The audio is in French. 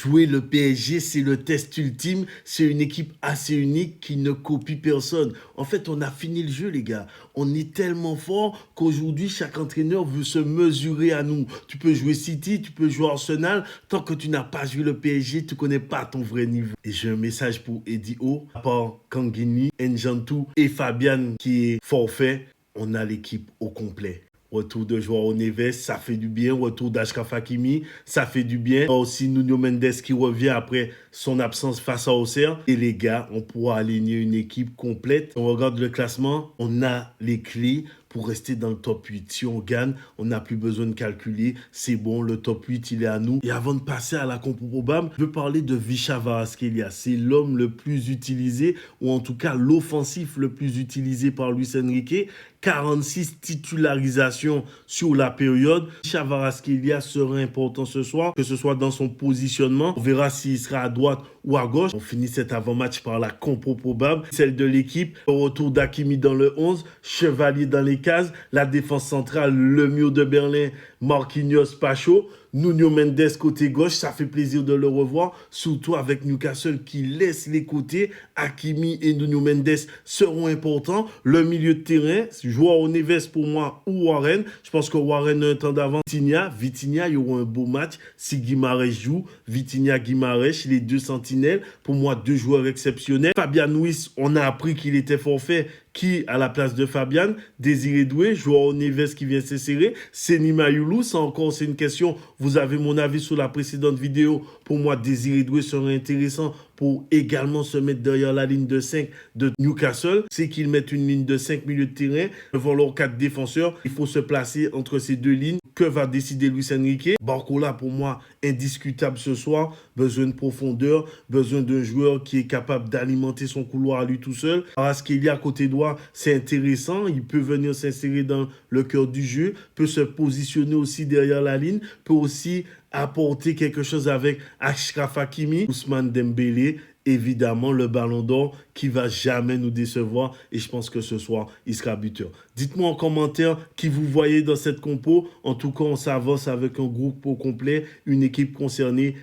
Jouer le PSG, c'est le test ultime. C'est une équipe assez unique qui ne copie personne. En fait, on a fini le jeu, les gars. On est tellement fort qu'aujourd'hui, chaque entraîneur veut se mesurer à nous. Tu peux jouer City, tu peux jouer Arsenal. Tant que tu n'as pas joué le PSG, tu ne connais pas ton vrai niveau. Et j'ai un message pour Eddie O. À part Kangini, Njantou et Fabian qui est forfait, on a l'équipe au complet. Retour de Joao Neves, ça fait du bien. Retour d'Achraf Hakimi, ça fait du bien. Aussi Nuno Mendes qui revient après son absence face à Auxerre. Et les gars, on pourra aligner une équipe complète. On regarde le classement, on a les clés pour rester dans le top 8. Si on gagne, on n'a plus besoin de calculer. C'est bon, le top 8, il est à nous. Et avant de passer à la compo probable, je veux parler de Visca Kvaratskhelia. C'est l'homme le plus utilisé, ou en tout cas l'offensif le plus utilisé par Luis Enrique. 46 titularisations sur la période. Visca Kvaratskhelia sera important ce soir, que ce soit dans son positionnement. On verra s'il sera à droite ou à gauche. On finit cet avant-match par la compo probable, celle de l'équipe. Le retour d'Hakimi dans le 11, Chevalier dans les cases, la défense centrale, le mur de Berlin, Marquinhos, Pacho. Nuno Mendes côté gauche, ça fait plaisir de le revoir, surtout avec Newcastle qui laisse les côtés. Hakimi et Nuno Mendes seront importants. Le milieu de terrain, Joao Neves pour moi ou Warren. Je pense que Warren a un temps d'avant. Vitinha, il y aura un beau match. Si Guimarães joue, Vitinha, Guimarães, les deux sentinelles. Pour moi, deux joueurs exceptionnels. Fabian Ruiz, on a appris qu'il était forfait. Qui à la place de Fabian? Désiré Doué, Joao Neves qui vient s'insérer, Seny Mayulu, ça encore c'est une question, vous avez mon avis sur la précédente vidéo. Pour moi, Désiré Doué serait intéressant pour également se mettre derrière la ligne de 5 de Newcastle. C'est qu'ils mettent une ligne de 5 milieux de terrain devant leurs 4 défenseurs. Il faut se placer entre ces deux lignes. Que va décider Luis Enrique? Barcola, pour moi, indiscutable ce soir. Besoin de profondeur, besoin d'un joueur qui est capable d'alimenter son couloir à lui tout seul. Kvaratskhelia à côté droit, c'est intéressant. Il peut venir s'insérer dans le cœur du jeu, peut se positionner aussi derrière la ligne, peut aussi apporter quelque chose avec Achraf Hakimi, Ousmane Dembélé, évidemment le ballon d'or qui va jamais nous décevoir et je pense que ce soir il sera buteur. Dites-moi en commentaire qui vous voyez dans cette compo. En tout cas, on s'avance avec un groupe au complet, une équipe concernée.